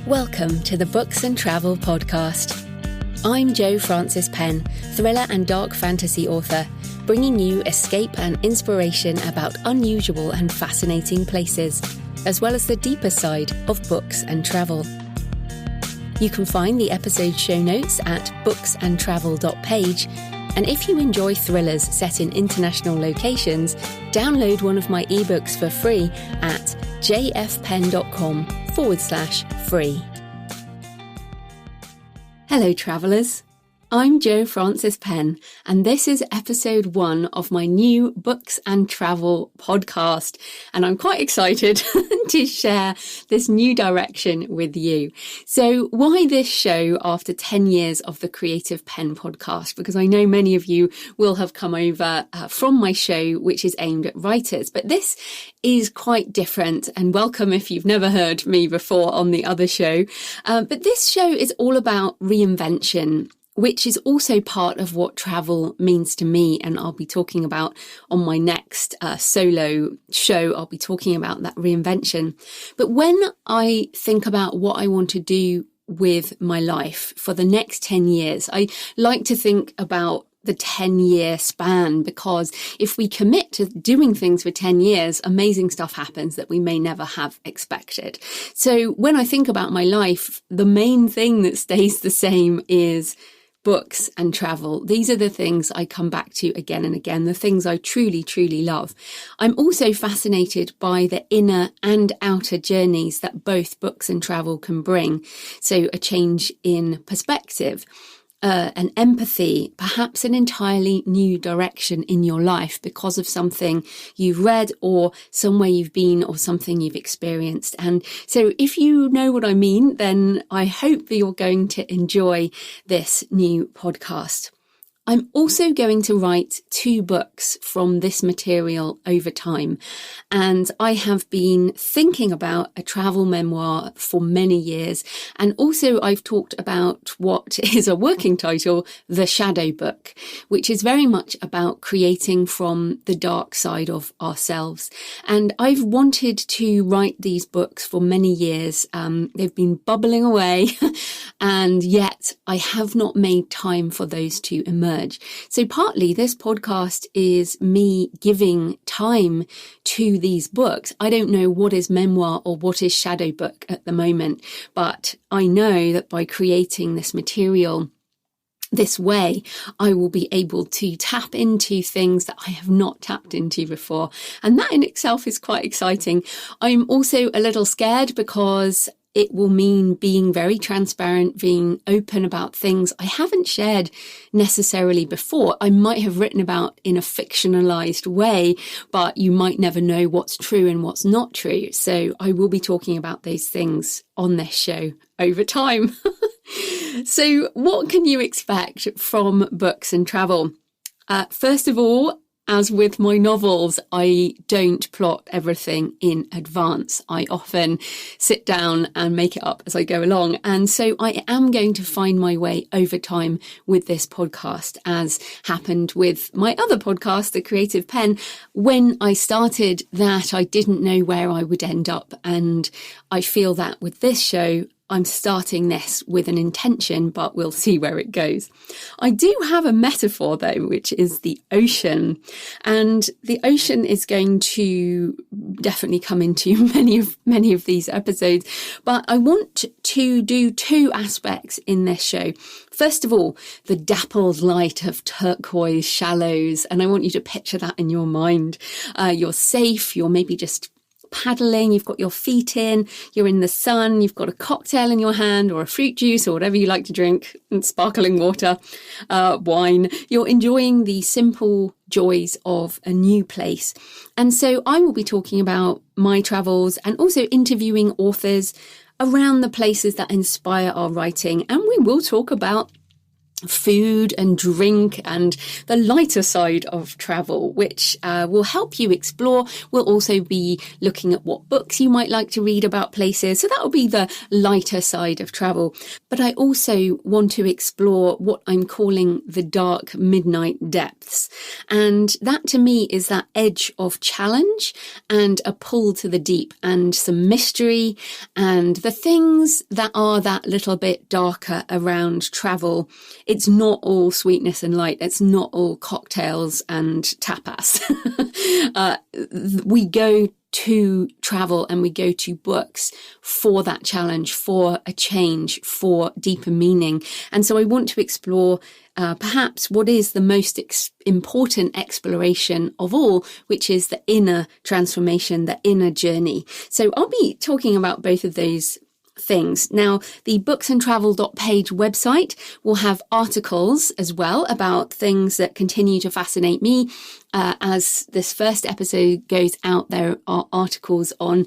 Welcome to the Books and Travel podcast. I'm Jo Frances Penn, thriller and dark fantasy author, bringing you escape and inspiration about unusual and fascinating places, as well as the deeper side of books and travel. You can find the episode show notes at booksandtravel.page, and if you enjoy thrillers set in international locations, download one of my ebooks for free at jfpen.com/free. Hello travellers, I'm Jo Frances Penn, and this is episode 1 of my new Books and Travel podcast, and I'm quite excited to share this new direction with you. So why this show after 10 years of the Creative Penn podcast? Because I know many of you will have come over from my show, which is aimed at writers, but this is quite different, and welcome if you've never heard me before on the other show. But this show is all about reinvention, which is also part of what travel means to me. And I'll be talking about on my next solo show, I'll be talking about that reinvention. But when I think about what I want to do with my life for the next 10 years, I like to think about the 10-year span, because if we commit to doing things for 10 years, amazing stuff happens that we may never have expected. So when I think about my life, the main thing that stays the same is books and travel. These are the things I come back to again and again, the things I truly, truly love. I'm also fascinated by the inner and outer journeys that both books and travel can bring. So a change in perspective, an empathy, perhaps an entirely new direction in your life because of something you've read or somewhere you've been or something you've experienced. And so if you know what I mean, then I hope that you're going to enjoy this new podcast. I'm also going to write 2 books from this material over time, and I have been thinking about a travel memoir for many years, and also I've talked about what is a working title, The Shadow Book, which is very much about creating from the dark side of ourselves. And I've wanted to write these books for many years. They've been bubbling away, and yet I have not made time for those to emerge. So partly this podcast is me giving time to these books. I don't know what is memoir or what is shadow book at the moment, but I know that by creating this material this way, I will be able to tap into things that I have not tapped into before. And that in itself is quite exciting. I'm also a little scared because it will mean being very transparent, being open about things I haven't shared necessarily before. I might have written about in a fictionalized way, but you might never know what's true and what's not true. So I will be talking about those things on this show over time. So what can you expect from books and travel? First of all, as with my novels, I don't plot everything in advance. I often sit down and make it up as I go along. And so I am going to find my way over time with this podcast, as happened with my other podcast, The Creative Penn. When I started that, I didn't know where I would end up. And I feel that with this show, I'm starting this with an intention, but we'll see where it goes. I do have a metaphor though, which is the ocean. And the ocean is going to definitely come into many of these episodes. But I want to do 2 aspects in this show. First of all, the dappled light of turquoise shallows. And I want you to picture that in your mind. You're safe, you're maybe just paddling, you've got your feet in, you're in the sun, you've got a cocktail in your hand or a fruit juice or whatever you like to drink, and sparkling water, wine. You're enjoying the simple joys of a new place. And so I will be talking about my travels and also interviewing authors around the places that inspire our writing. And we will talk about food and drink and the lighter side of travel, which will help you explore. We'll also be looking at what books you might like to read about places. So that will be the lighter side of travel. But I also want to explore what I'm calling the dark midnight depths. And that to me is that edge of challenge and a pull to the deep and some mystery and the things that are that little bit darker around travel. It's not all sweetness and light. It's not all cocktails and tapas. We go to travel and we go to books for that challenge, for a change, for deeper meaning. And so I want to explore perhaps what is the most important exploration of all, which is the inner transformation, the inner journey. So I'll be talking about both of those things. Now, the booksandtravel.page website will have articles as well about things that continue to fascinate me. As this first episode goes out, there are articles on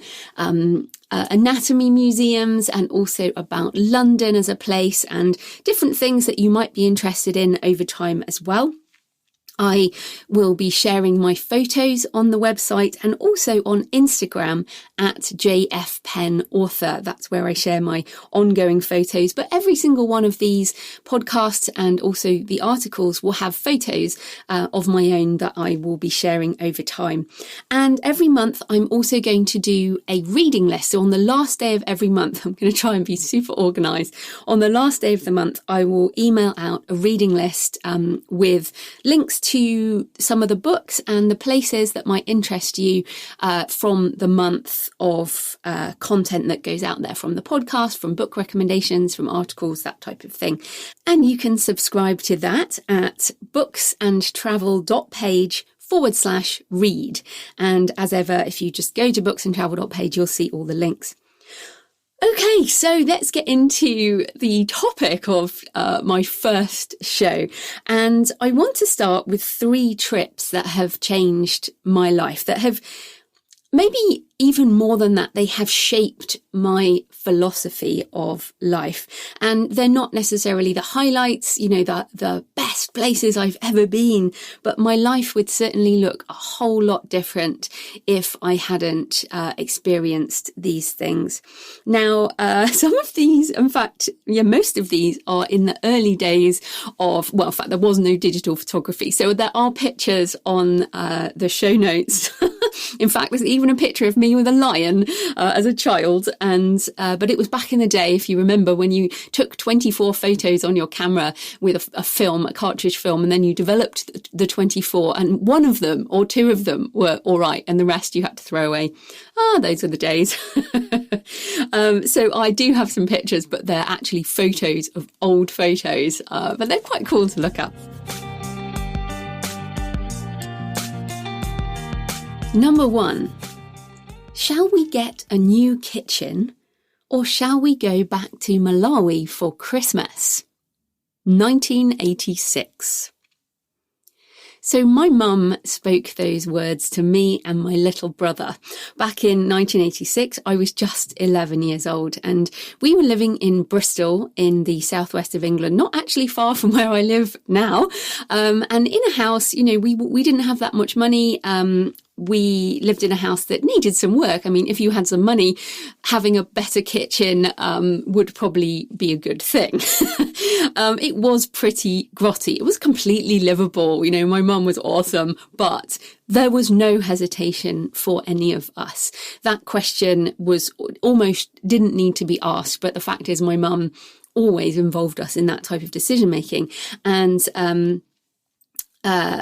anatomy museums and also about London as a place and different things that you might be interested in over time as well. I will be sharing my photos on the website and also on Instagram at JF Penn Author. That's where I share my ongoing photos. But every single one of these podcasts and also the articles will have photos of my own that I will be sharing over time. And every month, I'm also going to do a reading list. So on the last day of every month, I'm going to try and be super organized. On the last day of the month, I will email out a reading list with links to some of the books and the places that might interest you from the month of content that goes out there, from the podcast, from book recommendations, from articles, that type of thing. And you can subscribe to that at booksandtravel.page/read. And as ever, if you just go to booksandtravel.page, you'll see all the links. Okay, so let's get into the topic of my first show. And I want to start with 3 trips that have changed my life, that have maybe even more than that, they have shaped my philosophy of life. And they're not necessarily the highlights, the best places I've ever been, but my life would certainly look a whole lot different if I hadn't experienced these things. Now, some of these, in fact, most of these are in the early days of, in fact, there was no digital photography. So there are pictures on the show notes. In fact, there's even a picture of me with a lion as a child. But it was back in the day, if you remember, when you took 24 photos on your camera with a film, a cartridge film, and then you developed the 24, and one of them or 2 of them were all right, and the rest you had to throw away. Those are the days. So I do have some pictures, but they're actually photos of old photos, but they're quite cool to look at. Number 1, shall we get a new kitchen or shall we go back to Malawi for Christmas? 1986. So my mum spoke those words to me and my little brother. Back in 1986, I was just 11 years old and we were living in Bristol in the southwest of England, not actually far from where I live now. And in a house, we didn't have that much money. We lived in a house that needed some work. I mean, if you had some money, having a better kitchen would probably be a good thing. It was pretty grotty. It was completely livable. My mum was awesome, but there was no hesitation for any of us. That question was almost didn't need to be asked. But the fact is, my mum always involved us in that type of decision making. And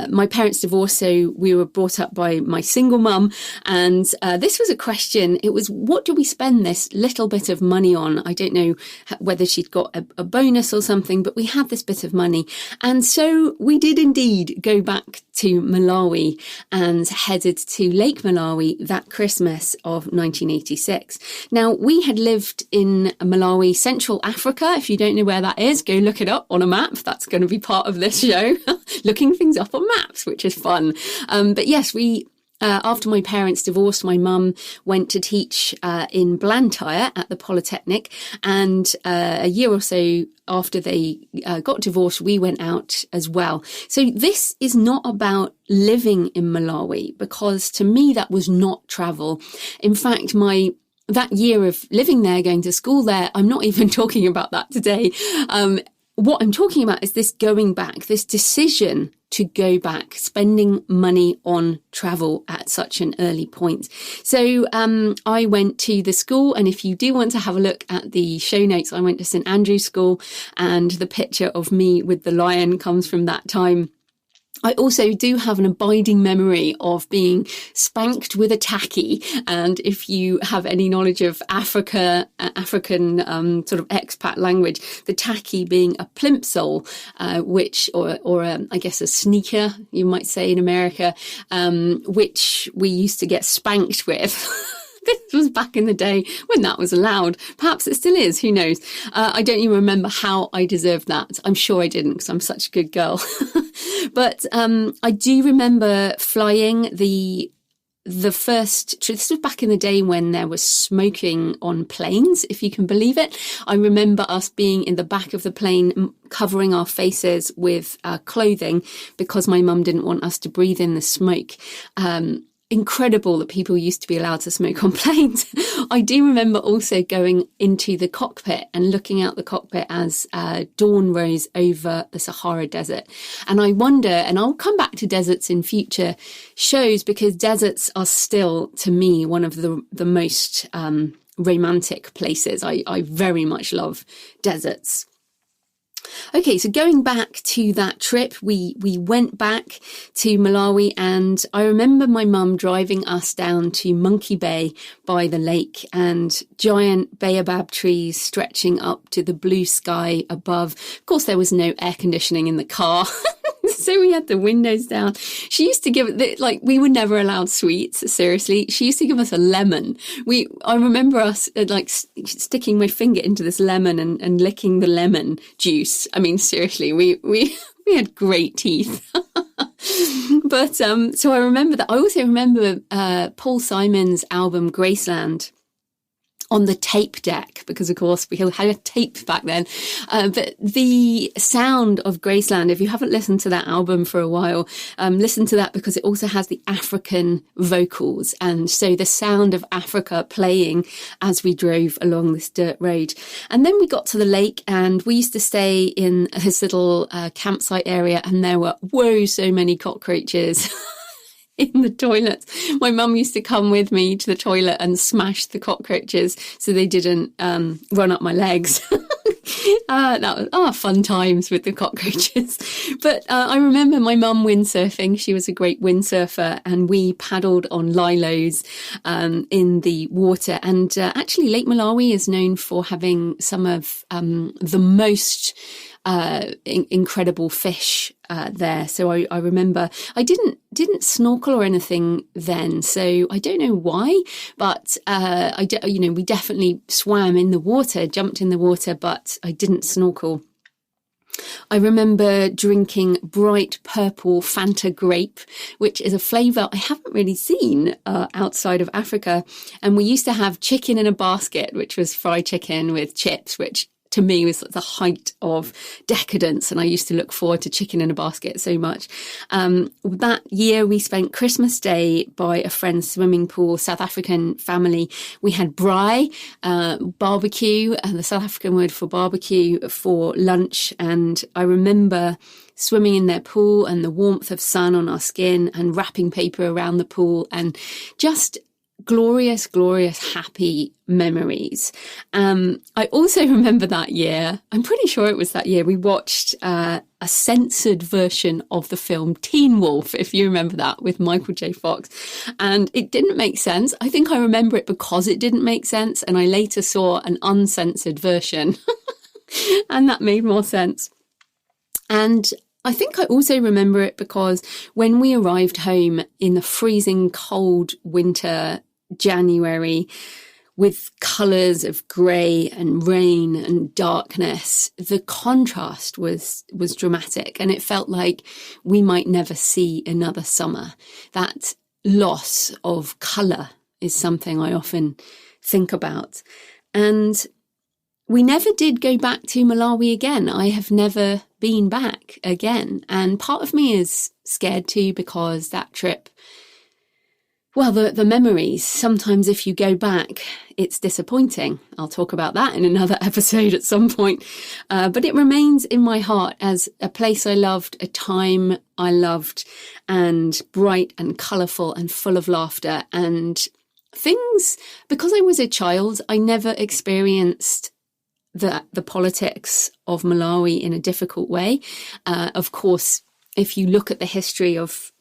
my parents divorced, so we were brought up by my single mum. And this was a question. It was, what do we spend this little bit of money on? I don't know whether she'd got a bonus or something, but we had this bit of money. And so we did indeed go back to Malawi and headed to Lake Malawi that Christmas of 1986. Now, we had lived in Malawi, Central Africa. If you don't know where that is, go look it up on a map. That's going to be part of this show, looking things up on maps, which is fun. But yes, we After my parents divorced, my mum went to teach in Blantyre at the Polytechnic, and a year or so after they got divorced, we went out as well. So this is not about living in Malawi, because to me that was not travel. In fact, that year of living there, going to school there, I'm not even talking about that today. What I'm talking about is this going back, this decision to go back, spending money on travel at such an early point. So I went to the school, and if you do want to have a look at the show notes, I went to St Andrew's School, and the picture of me with the lion comes from that time. I also do have an abiding memory of being spanked with a tacky. And if you have any knowledge of African sort of expat language, the tacky being a plimsoll, I guess a sneaker, you might say in America, which we used to get spanked with. This was back in the day when that was allowed. Perhaps it still is. Who knows? I don't even remember how I deserved that. I'm sure I didn't, because I'm such a good girl. But I do remember flying the first trip. This was back in the day when there was smoking on planes, if you can believe it. I remember us being in the back of the plane, covering our faces with clothing, because my mum didn't want us to breathe in the smoke. Incredible that people used to be allowed to smoke on planes. I do remember also going into the cockpit and looking out the cockpit as dawn rose over the Sahara Desert. And I wonder, and I'll come back to deserts in future shows, because deserts are still, to me, one of the most romantic places. I very much love deserts. Okay, so going back to that trip, we went back to Malawi, and I remember my mum driving us down to Monkey Bay by the lake, and giant baobab trees stretching up to the blue sky above. Of course, there was no air conditioning in the car. So we had the windows down. She used to give it, we were never allowed sweets, seriously. She used to give us a lemon. I remember us sticking my finger into this lemon and licking the lemon juice. I mean, seriously, we had great teeth. But so I remember that. I also remember Paul Simon's album Graceland on the tape deck, because of course we had a tape back then. But the sound of Graceland, if you haven't listened to that album for a while, listen to that, because it also has the African vocals. And so the sound of Africa playing as we drove along this dirt road. And then we got to the lake, and we used to stay in this little campsite area, and there were so many cockroaches. In the toilets. My mum used to come with me to the toilet and smash the cockroaches so they didn't run up my legs. That was fun times with the cockroaches. But I remember my mum windsurfing. She was a great windsurfer, and we paddled on lilos in the water. And actually, Lake Malawi is known for having some of the most incredible fish there. So I remember I didn't snorkel or anything then, so I don't know why, but we definitely swam in the water, jumped in the water, but I didn't snorkel. I remember drinking bright purple Fanta grape, which is a flavour I haven't really seen outside of Africa. And we used to have chicken in a basket, which was fried chicken with chips, which to me was the height of decadence, and I used to look forward to chicken in a basket so much. That year we spent Christmas Day by a friend's swimming pool, South African family. We had braai, barbecue, and the South African word for barbecue, for lunch. And I remember swimming in their pool and the warmth of sun on our skin, and wrapping paper around the pool, and just glorious, happy memories. I also remember that year, I'm pretty sure it was that year, we watched a censored version of the film Teen Wolf, if you remember that, with Michael J. Fox. And it didn't make sense. I think I remember it because it didn't make sense. And I later saw an uncensored version and that made more sense. And I think I also remember it because when we arrived home in the freezing cold winter January, with colours of grey and rain and darkness, the contrast was dramatic, and it felt like we might never see another summer. That loss of colour is something I often think about. And we never did go back to Malawi again. I have never been back again. And part of me is scared too, because that trip, well, the memories, sometimes if you go back, it's disappointing. I'll talk about that in another episode at some point. But it remains in my heart as a place I loved, a time I loved, and bright and colourful and full of laughter and things. Because I was a child, I never experienced the politics of Malawi in a difficult way. Of course, if you look at the history of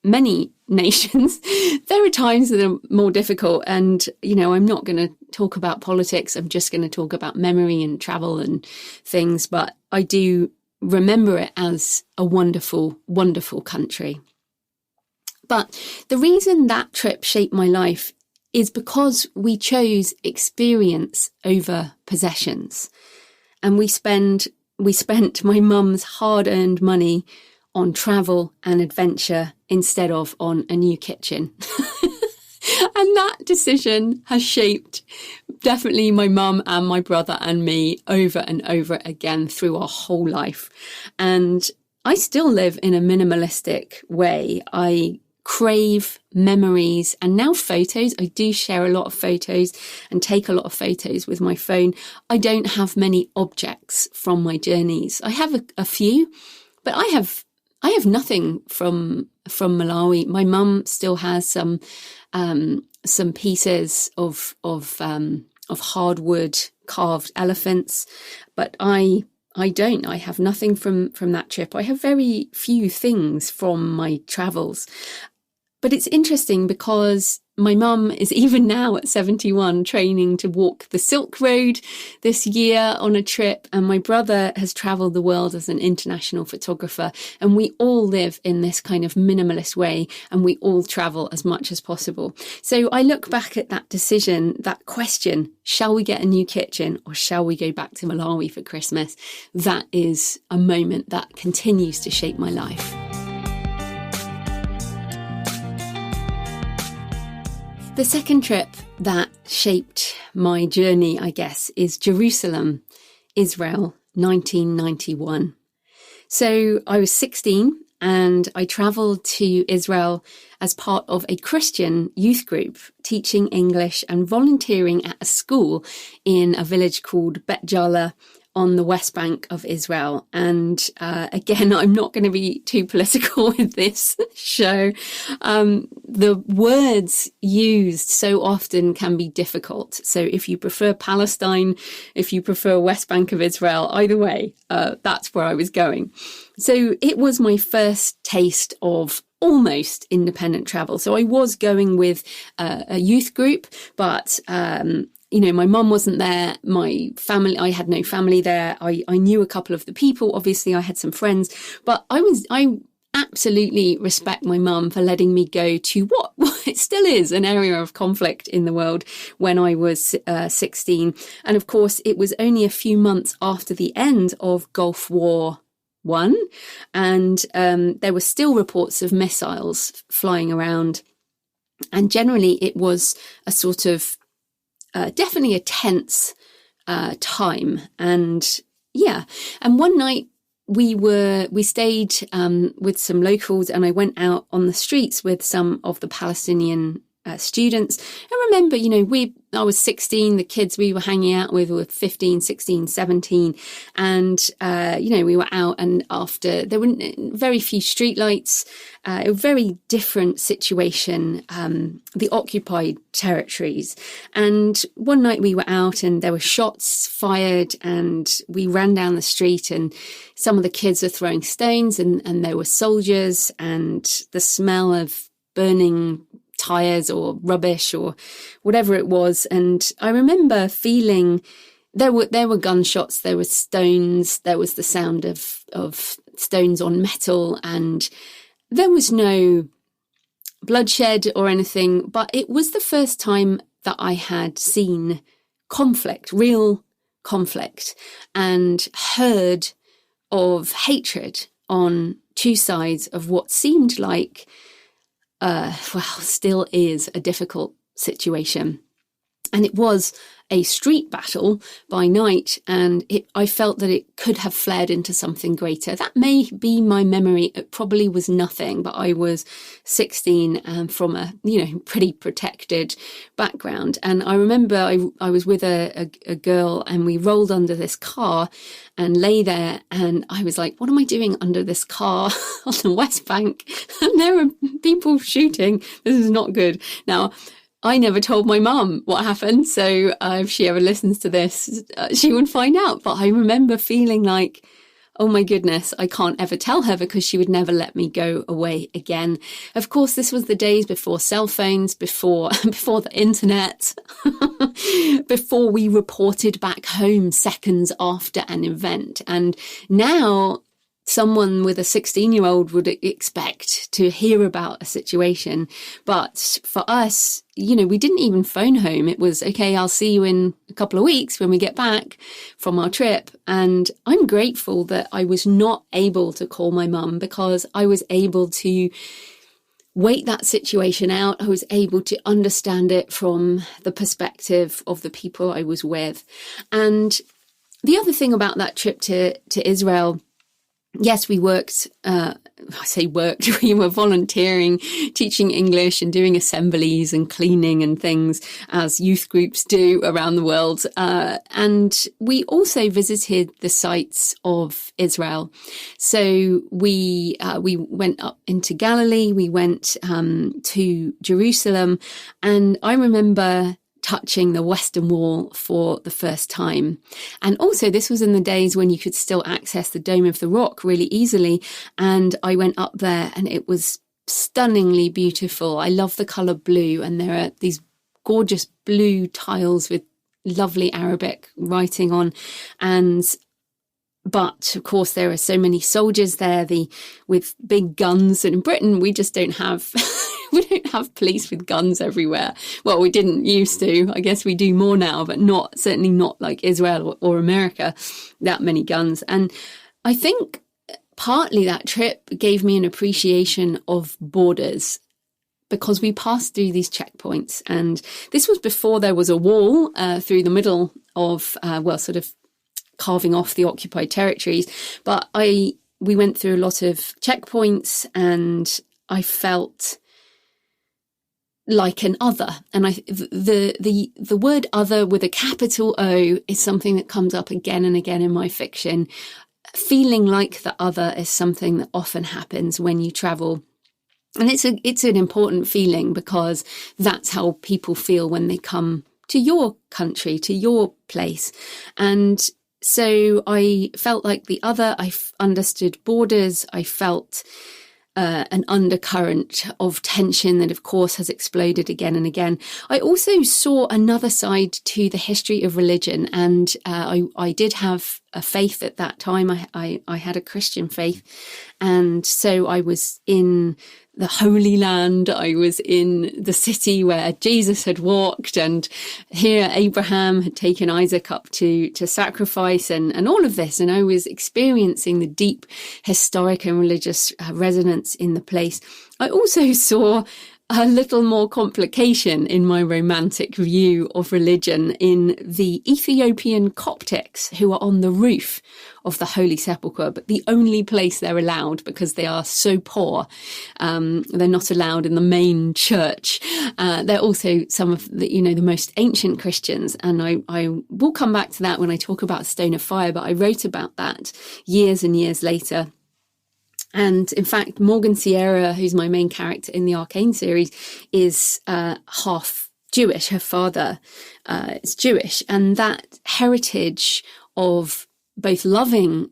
many nations, there are times that are more difficult. And, I'm not going to talk about politics. I'm just going to talk about memory and travel and things. But I do remember it as a wonderful, wonderful country. But the reason that trip shaped my life is because we chose experience over possessions. And we spent my mum's hard-earned money on travel and adventure instead of on a new kitchen. And that decision has shaped definitely my mum and my brother and me over and over again through our whole life. And I still live in a minimalistic way. I crave memories and now photos. I do share a lot of photos and take a lot of photos with my phone. I don't have many objects from my journeys. I have a few, but I have nothing from Malawi. My mum still has some pieces of hardwood carved elephants, but I don't. I have nothing from that trip. I have very few things from my travels. But it's interesting because my mum is even now at 71 training to walk the Silk Road this year on a trip. And my brother has travelled the world as an international photographer. And we all live in this kind of minimalist way, and we all travel as much as possible. So I look back at that decision, that question, shall we get a new kitchen or shall we go back to Malawi for Christmas? That is a moment that continues to shape my life. The second trip that shaped my journey, I guess, is Jerusalem, Israel, 1991. So I was 16 and I travelled to Israel as part of a Christian youth group, teaching English and volunteering at a school in a village called Bet Jala on the West Bank of Israel. And again, I'm not going to be too political with this show. The words used so often can be difficult. So if you prefer Palestine, if you prefer West Bank of Israel, either way, that's where I was going. So it was my first taste of almost independent travel. So I was going with a youth group, but my mum wasn't there. My family, I had no family there. I knew a couple of the people. Obviously, I had some friends, but I absolutely respect my mum for letting me go to what it still is an area of conflict in the world when I was 16. And of course, it was only a few months after the end of Gulf War I, and there were still reports of missiles flying around. And generally, it was a sort of definitely a tense time. And one night we stayed with some locals, and I went out on the streets with some of the Palestinian students. I remember, I was 16, the kids we were hanging out with were 15, 16, 17. And, we were out, and after there were very few streetlights, a very different situation, the occupied territories. And one night we were out and there were shots fired, and we ran down the street, and some of the kids were throwing stones, and there were soldiers, and the smell of burning tires or rubbish or whatever it was. And I remember feeling there were gunshots, there were stones, there was the sound of stones on metal, and there was no bloodshed or anything, but it was the first time that I had seen conflict, real conflict, and heard of hatred on two sides of what seemed like still is a difficult situation. And it was a street battle by night, and I felt that it could have flared into something greater. That may be my memory. It probably was nothing, but I was 16 and from a, pretty protected background. And I remember I was with a girl, and we rolled under this car and lay there, and I was like, what am I doing under this car on the West Bank? And there were people shooting. This is not good. Now, I never told my mum what happened, so if she ever listens to this, she would find out. But I remember feeling like, oh my goodness, I can't ever tell her because she would never let me go away again. Of course, this was the days before cell phones, before the internet, before we reported back home seconds after an event. And now someone with a 16-year-old would expect to hear about a situation. But for us, we didn't even phone home. It was, okay, I'll see you in a couple of weeks when we get back from our trip. And I'm grateful that I was not able to call my mum, because I was able to wait that situation out. I was able to understand it from the perspective of the people I was with. And the other thing about that trip to Israel, yes, we worked, we were volunteering, teaching English and doing assemblies and cleaning and things as youth groups do around the world. And we also visited the sites of Israel. So we went up into Galilee, we went to Jerusalem, and I remember touching the Western Wall for the first time. And also this was in the days when you could still access the Dome of the Rock really easily. And I went up there and it was stunningly beautiful. I love the colour blue, and there are these gorgeous blue tiles with lovely Arabic writing on. But of course, there are so many soldiers there, with big guns. And in Britain, we just don't have we don't have police with guns everywhere. Well, we didn't used to. I guess we do more now, but certainly not like Israel or America, that many guns. And I think partly that trip gave me an appreciation of borders, because we passed through these checkpoints. And this was before there was a wall through the middle of, sort of carving off the occupied territories. But we went through a lot of checkpoints, and I felt like an other. And the word other with a capital O is something that comes up again and again in my fiction. Feeling like the other is something that often happens when you travel. And it's an important feeling, because that's how people feel when they come to your country, to your place. And so I felt like the other. I understood borders. I felt an undercurrent of tension that, of course, has exploded again and again. I also saw another side to the history of religion, and I did have a faith at that time. I had a Christian faith, and so I was in the Holy Land. I was in the city where Jesus had walked, and here Abraham had taken Isaac up to sacrifice, and all of this. And I was experiencing the deep historic and religious resonance in the place. I also saw a little more complication in my romantic view of religion in the Ethiopian Coptics, who are on the roof of the Holy Sepulchre, but the only place they're allowed because they are so poor. They're not allowed in the main church. They're also some of the most ancient Christians. And I will come back to that when I talk about Stone of Fire, but I wrote about that years and years later. And in fact, Morgan Sierra, who's my main character in the Arcane series, is half Jewish. Her father is Jewish. And that heritage of both loving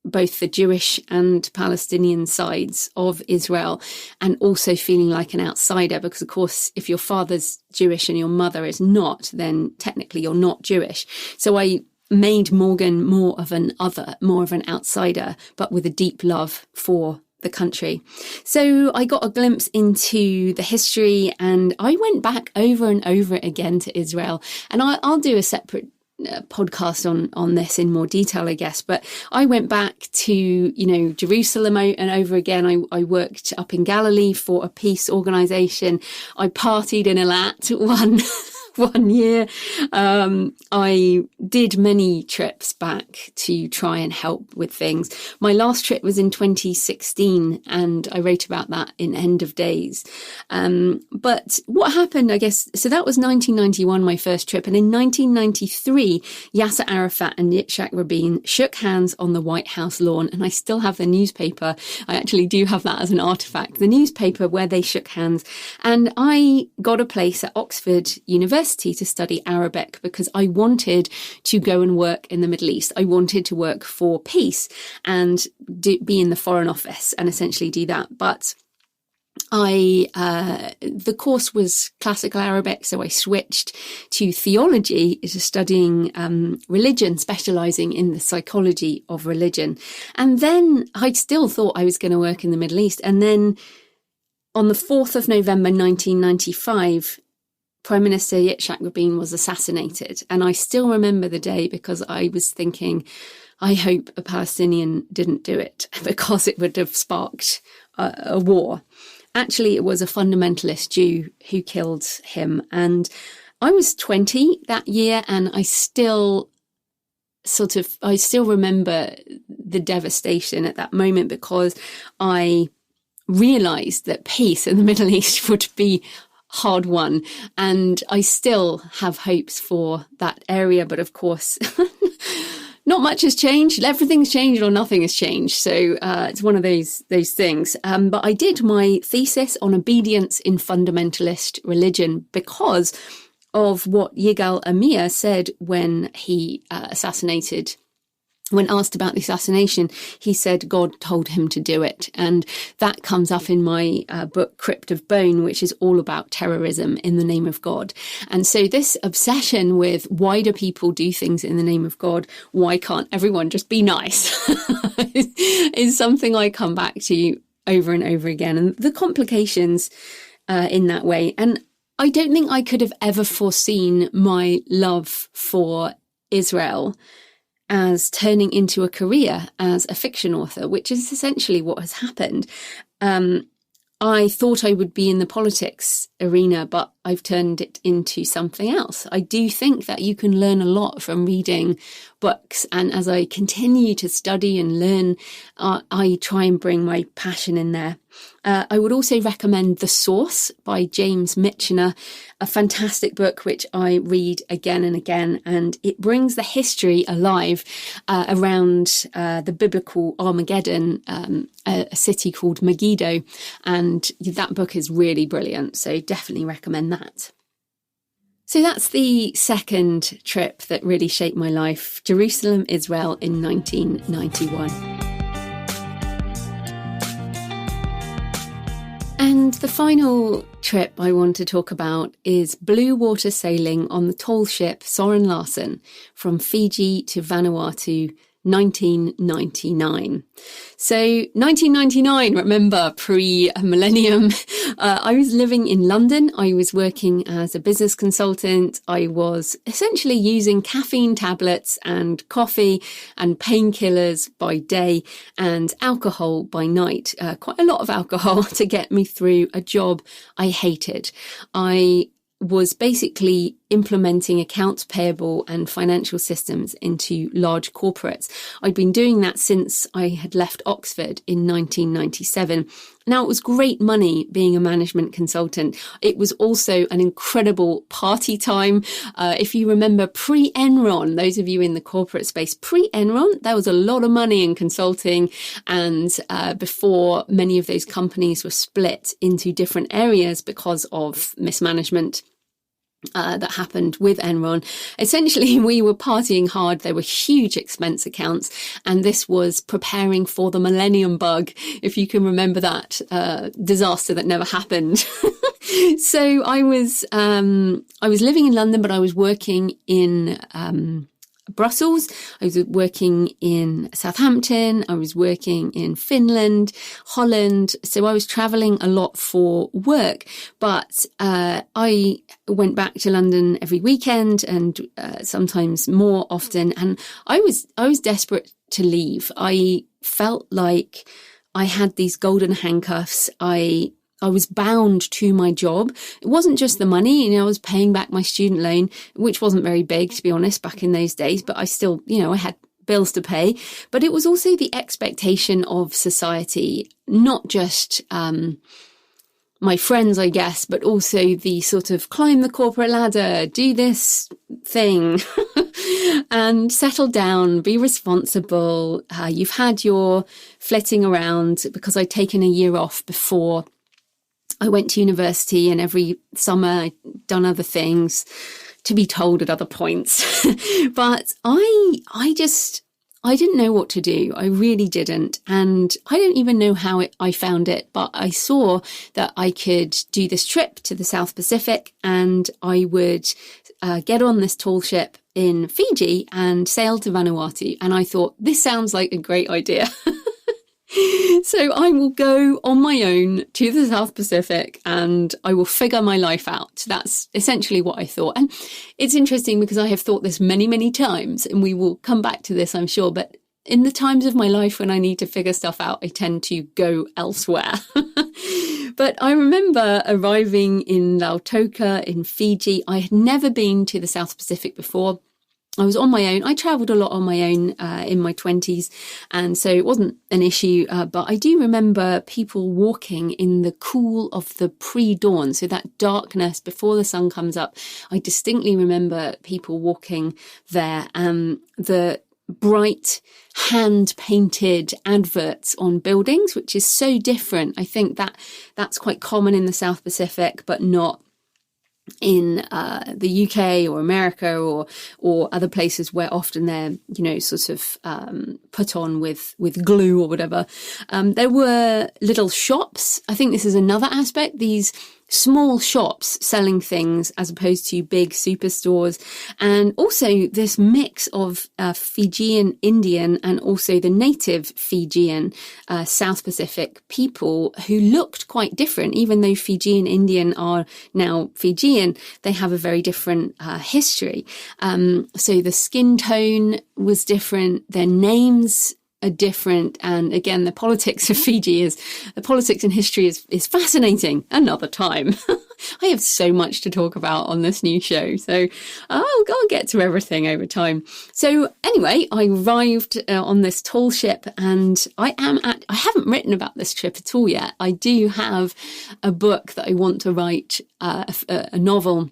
both the Jewish and Palestinian sides of Israel, and also feeling like an outsider, because of course, if your father's Jewish and your mother is not, then technically you're not Jewish. So I made Morgan more of an other, more of an outsider, but with a deep love for the country. So I got a glimpse into the history, and I went back over and over again to Israel. And I'll do a separate podcast on this in more detail, I guess. But I went back to, Jerusalem and over again. I worked up in Galilee for a peace organisation. I partied in Eilat one year. I did many trips back to try and help with things. My last trip was in 2016 and I wrote about that in End of Days. But what happened, I guess, so that was 1991, my first trip. And in 1993, Yasser Arafat and Yitzhak Rabin shook hands on the White House lawn. And I still have the newspaper. I actually do have that as an artifact, the newspaper where they shook hands. And I got a place at Oxford University to study Arabic because I wanted to go and work in the Middle East. I wanted to work for peace and be in the Foreign Office and essentially do that. But the course was classical Arabic, so I switched to theology, to studying religion, specialising in the psychology of religion. And then I still thought I was going to work in the Middle East. And then on the 4th of November 1995, Prime Minister Yitzhak Rabin was assassinated. And I still remember the day because I was thinking, I hope a Palestinian didn't do it because it would have sparked a war. Actually, it was a fundamentalist Jew who killed him. And I was 20 that year, and I still remember the devastation at that moment because I realised that peace in the Middle East would be hard won. And I still have hopes for that area. But of course, not much has changed. Everything's changed or nothing has changed. So it's one of those things. But I did my thesis on obedience in fundamentalist religion because of what Yigal Amir said when he when asked about the assassination, he said God told him to do it. And that comes up in my book, Crypt of Bone, which is all about terrorism in the name of God. And so this obsession with why do people do things in the name of God? Why can't everyone just be nice? is something I come back to over and over again. And the complications in that way. And I don't think I could have ever foreseen my love for Israel as turning into a career as a fiction author, which is essentially what has happened. I thought I would be in the politics arena, but I've turned it into something else. I do think that you can learn a lot from reading books. And as I continue to study and learn, I try and bring my passion in there. I would also recommend The Source by James Michener, a fantastic book which I read again and again, and it brings the history alive around the biblical Armageddon, a city called Megiddo, and that book is really brilliant, so definitely recommend that. So that's the second trip that really shaped my life, Jerusalem, Israel in 1991. And the final trip I want to talk about is blue water sailing on the tall ship Soren Larsen from Fiji to Vanuatu, 1999. So 1999, remember, pre-millennium, I was living in London. I was working as a business consultant. I was essentially using caffeine tablets and coffee and painkillers by day and alcohol by night, quite a lot of alcohol to get me through a job I hated. I was basically implementing accounts payable and financial systems into large corporates. I'd been doing that since I had left Oxford in 1997. Now, it was great money being a management consultant. It was also an incredible party time. If you remember pre-Enron, those of you in the corporate space, pre-Enron, there was a lot of money in consulting. And before many of those companies were split into different areas because of mismanagement, that happened with Enron. Essentially, we were partying hard. There were huge expense accounts, and this was preparing for the millennium bug, if you can remember that disaster that never happened. So I was living in London, but I was working in Brussels. I was working in Southampton. I was working in Finland, Holland. So I was traveling a lot for work, but I went back to London every weekend and sometimes more often. And I was desperate to leave. I felt like I had these golden handcuffs. I was bound to my job. It wasn't just the money, I was paying back my student loan, which wasn't very big, to be honest, back in those days, but I still, I had bills to pay. But it was also the expectation of society, not just my friends, I guess, but also the sort of climb the corporate ladder, do this thing and settle down, be responsible. You've had your flitting around, because I'd taken a year off before I went to university, and every summer I'd done other things, to be told at other points. But I didn't know what to do. I really didn't. And I don't even know how I found it, but I saw that I could do this trip to the South Pacific, and I would get on this tall ship in Fiji and sail to Vanuatu. And I thought, this sounds like a great idea. So I will go on my own to the South Pacific and I will figure my life out. That's essentially what I thought. And it's interesting because I have thought this many, many times, and we will come back to this, I'm sure. But in the times of my life when I need to figure stuff out, I tend to go elsewhere. But I remember arriving in Lautoka in Fiji. I had never been to the South Pacific before. I was on my own. I travelled a lot on my own in my 20s, and so it wasn't an issue. But I do remember people walking in the cool of the pre-dawn, so that darkness before the sun comes up. I distinctly remember people walking there, and the bright hand-painted adverts on buildings, which is so different. I think that's quite common in the South Pacific, but not in the UK or America or other places where often they're, sort of put on with glue or whatever. There were little shops. I think this is another aspect, these small shops selling things as opposed to big superstores. And also this mix of Fijian Indian and also the native Fijian South Pacific people who looked quite different. Even though Fijian Indian are now Fijian, they have a very different history. So the skin tone was different, their names are different, and again the politics of Fiji the politics and history is fascinating. Another time. I have so much to talk about on this new show, so I'll get to everything over time. So anyway, I arrived on this tall ship, and I haven't written about this trip at all yet. I do have a book that I want to write, a novel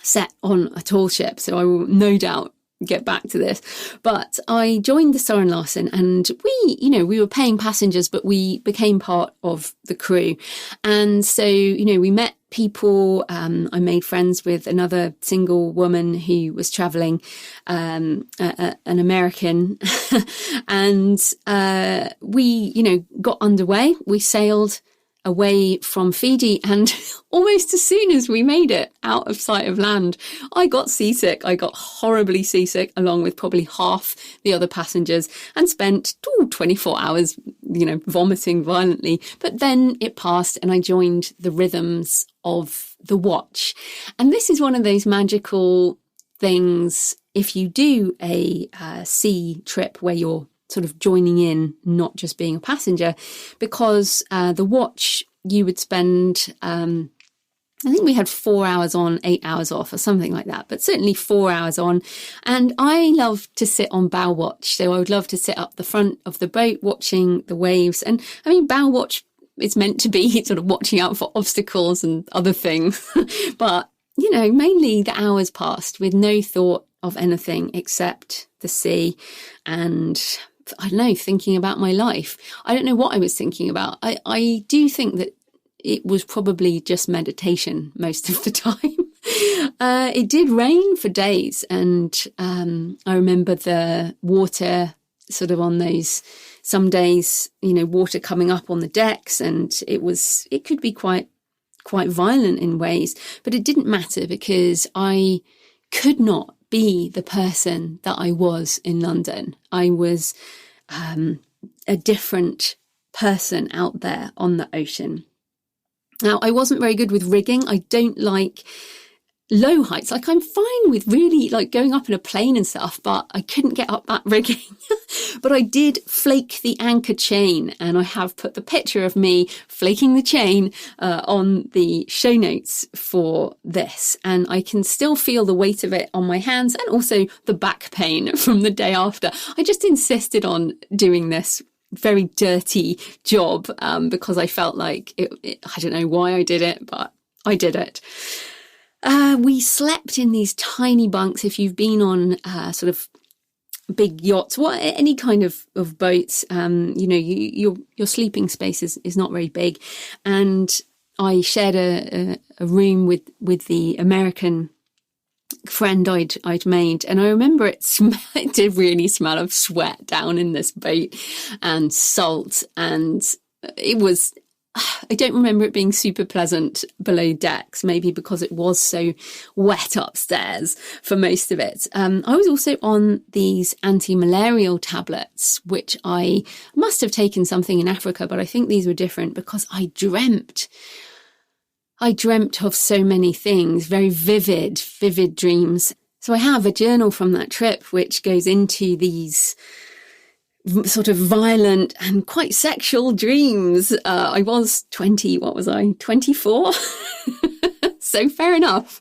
set on a tall ship, so I will no doubt get back to this. But I joined the Soren Larsen, and we were paying passengers, but we became part of the crew. And so, we met people. I made friends with another single woman who was traveling, an American, and we, got underway. We sailed away from Fiji, and almost as soon as we made it out of sight of land, I got seasick. I got horribly seasick, along with probably half the other passengers, and spent 24 hours, vomiting violently. But then it passed, and I joined the rhythms of the watch. And this is one of those magical things if you do a sea trip where you're sort of joining in, not just being a passenger, because the watch, you would spend, I think we had 4 hours on, 8 hours off or something like that, but certainly 4 hours on. And I love to sit on bow watch. So I would love to sit up the front of the boat watching the waves. And I mean, bow watch is meant to be sort of watching out for obstacles and other things. But, mainly the hours passed with no thought of anything except the sea and, I don't know, thinking about my life. I don't know what I was thinking about. I do think that it was probably just meditation most of the time. It did rain for days, and I remember the water sort of on those, some days, water coming up on the decks, and it could be quite violent in ways, but it didn't matter because I could not be the person that I was in London. I was a different person out there on the ocean. Now, I wasn't very good with rigging. I don't like low heights. Like, I'm fine with really like going up in a plane and stuff, but I couldn't get up that rigging. But I did flake the anchor chain, and I have put the picture of me flaking the chain on the show notes for this. And I can still feel the weight of it on my hands, and also the back pain from the day after. I just insisted on doing this very dirty job because I felt like I don't know why I did it, but I did it. We slept in these tiny bunks. If you've been on sort of big yachts, any kind of boats, your sleeping space is not very big. And I shared a room with the American friend I'd made, and I remember it did really smell of sweat down in this boat and salt, and it was, I don't remember it being super pleasant below decks, maybe because it was so wet upstairs for most of it. I was also on these anti-malarial tablets, which I must have taken something in Africa, but I think these were different because I dreamt of so many things, very vivid dreams. So I have a journal from that trip, which goes into these sort of violent and quite sexual dreams. I was 24? So fair enough.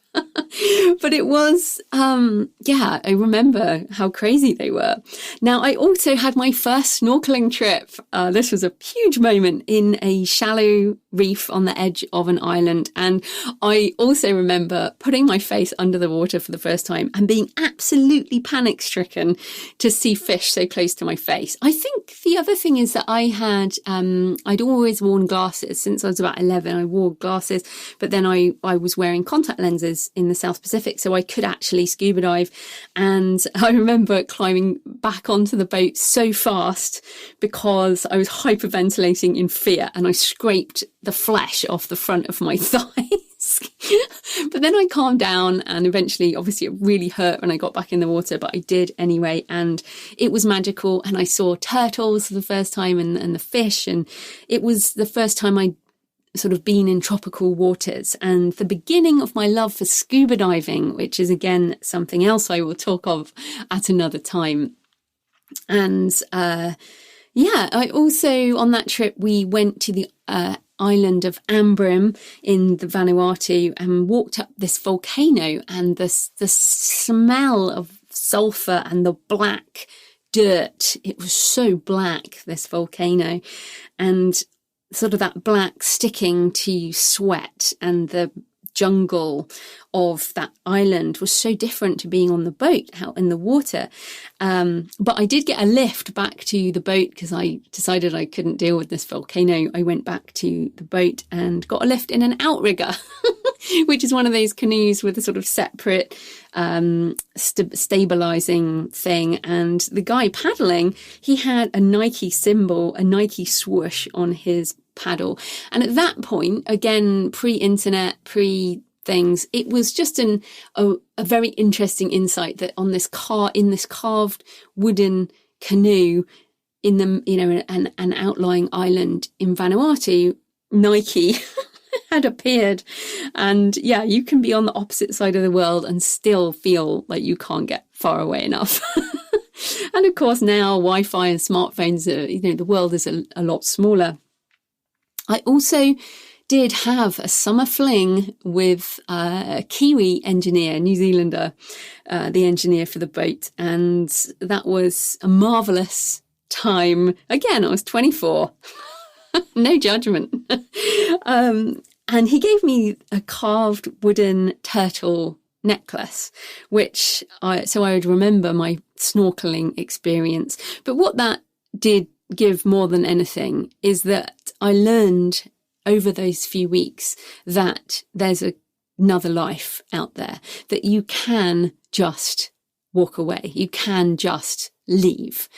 But it was, I remember how crazy they were. Now, I also had my first snorkeling trip. This was a huge moment in a shallow reef on the edge of an island. And I also remember putting my face under the water for the first time and being absolutely panic stricken to see fish so close to my face. I think the other thing is that I had, I'd always worn glasses since I was about 11. I wore glasses, but then I was wearing contact lenses in the South Pacific, so I could actually scuba dive. And I remember climbing back onto the boat so fast because I was hyperventilating in fear, and I scraped the flesh off the front of my thighs. But then I calmed down, and eventually, obviously, it really hurt when I got back in the water, but I did anyway, and it was magical. And I saw turtles for the first time, and the fish, and it was the first time I'd sort of been in tropical waters, and the beginning of my love for scuba diving, which is again something else I will talk of at another time. And I also, on that trip, we went to the island of Ambrim in the Vanuatu and walked up this volcano, and the smell of sulfur and the black dirt, it was so black, this volcano, and sort of that black sticking to sweat, and the jungle of that island was so different to being on the boat out in the water. But I did get a lift back to the boat because I decided I couldn't deal with this volcano. I went back to the boat and got a lift in an outrigger, which is one of those canoes with a sort of separate stabilizing thing. And the guy paddling, he had a Nike symbol, a Nike swoosh on his paddle. And at that point, again, pre-internet, pre-things, it was just a very interesting insight that on this carved wooden canoe in the an outlying island in Vanuatu, Nike had appeared. And yeah, you can be on the opposite side of the world and still feel like you can't get far away enough. And of course now Wi-Fi and smartphones are, the world is a lot smaller. I also did have a summer fling with a Kiwi engineer, New Zealander, the engineer for the boat. And that was a marvellous time. Again, I was 24. No judgment. And he gave me a carved wooden turtle necklace, which I would remember my snorkeling experience. But what that did give more than anything is that I learned over those few weeks that there's another life out there, that you can just walk away, you can just leave.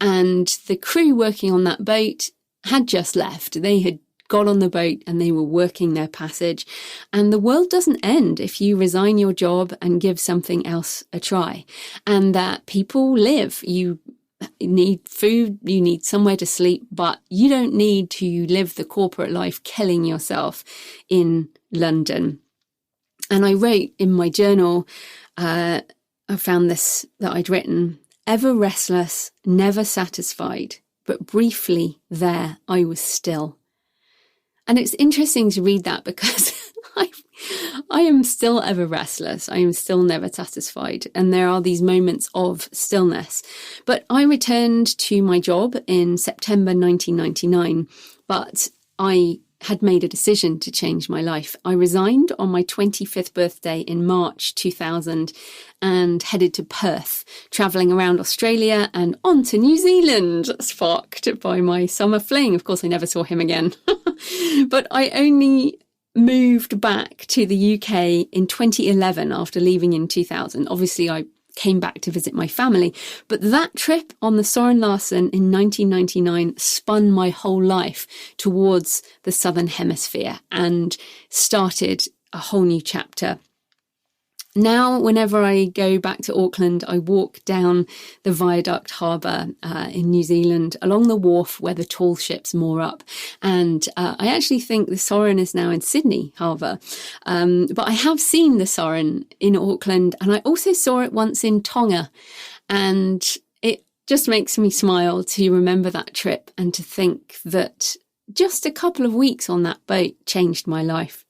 And the crew working on that boat had just left. They had got on the boat and they were working their passage. And the world doesn't end if you resign your job and give something else a try. And that people live. You need food, you need somewhere to sleep, but you don't need to live the corporate life killing yourself in London. And I wrote in my journal, I found this that I'd written, ever restless, never satisfied, but briefly there I was still. And it's interesting to read that because I am still ever restless. I am still never satisfied. And there are these moments of stillness. But I returned to my job in September 1999, but I had made a decision to change my life. I resigned on my 25th birthday in March 2000 and headed to Perth, travelling around Australia and on to New Zealand, sparked by my summer fling. Of course, I never saw him again. But I only moved back to the UK in 2011 after leaving in 2000. Obviously, I came back to visit my family. But that trip on the Soren Larsen in 1999 spun my whole life towards the Southern Hemisphere and started a whole new chapter. Now, whenever I go back to Auckland, I walk down the Viaduct Harbour in New Zealand along the wharf where the tall ships moor up. And I actually think the Soren is now in Sydney Harbour. But I have seen the Soren in Auckland, and I also saw it once in Tonga. And it just makes me smile to remember that trip and to think that just a couple of weeks on that boat changed my life.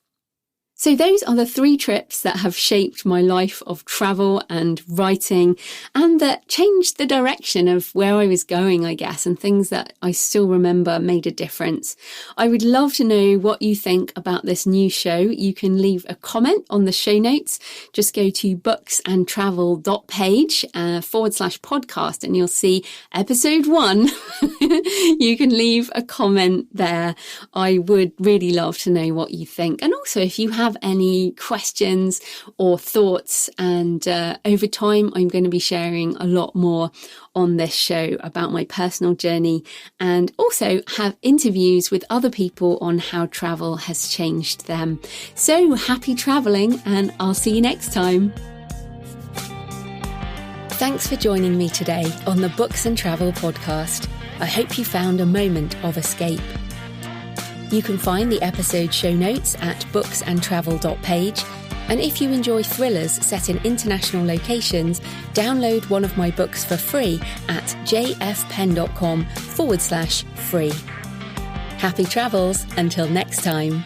So those are the 3 trips that have shaped my life of travel and writing and that changed the direction of where I was going, I guess, and things that I still remember made a difference. I would love to know what you think about this new show. You can leave a comment on the show notes. Just go to booksandtravel.page /podcast and you'll see episode 1. You can leave a comment there. I would really love to know what you think. And also if you have any questions or thoughts, and over time I'm going to be sharing a lot more on this show about my personal journey and also have interviews with other people on how travel has changed them. So happy travelling, and I'll see you next time. Thanks for joining me today on the Books and Travel podcast. I hope you found a moment of escape. You can find the episode show notes at booksandtravel.page. And if you enjoy thrillers set in international locations, download one of my books for free at jfpenn.com/free. Happy travels until next time.